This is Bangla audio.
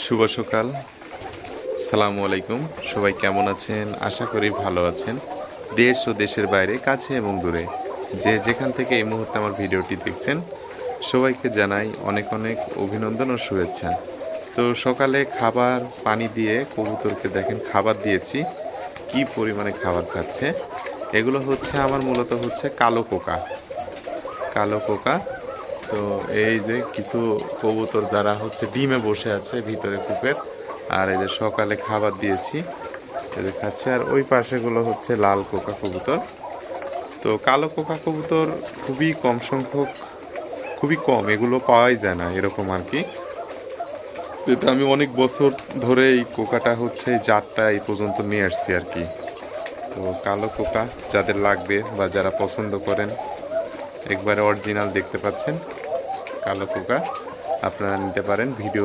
শুভ সকাল, সালামু আলাইকুম। সবাই কেমন আছেন? আশা করি ভালো আছেন। দেশ ও দেশের বাইরে, কাছে এবং দূরে, যে যেখান থেকে এই মুহূর্তে আমার ভিডিওটি দেখছেন, সবাইকে জানাই অনেক অনেক অভিনন্দন ও শুভেচ্ছা। তো সকালে খাবার পানি দিয়ে কবুতরকে দেখেন খাবার দিয়েছি, কি পরিমাণে খাবার খাচ্ছে। এগুলো হচ্ছে আমার মূলত হচ্ছে কালো কোকা। কালো কোকা। তো এই যে কিছু কবুতর যারা হচ্ছে ডিমে বসে আছে ভিতরে কূপের, আর এই যে সকালে খাবার দিয়েছি, এদের খাচ্ছে। আর ওই পাশেগুলো হচ্ছে লাল কোকা কবুতর। তো কালো কোকা কবুতর খুবই কম সংখ্যক, খুবই কম, এগুলো পাওয়াই যায় না এরকম আর কি। এটা আমি অনেক বছর ধরে এই কোকাটা হচ্ছে এই জাতটা এই পর্যন্ত নিয়ে আসছি আর কি। তো কালো কোকা যাদের লাগবে বা যারা পছন্দ করেন, একবারে অরিজিনাল দেখতে পাচ্ছেন কালো কোকা, আপনারা নিতে পারেন। ভিডিও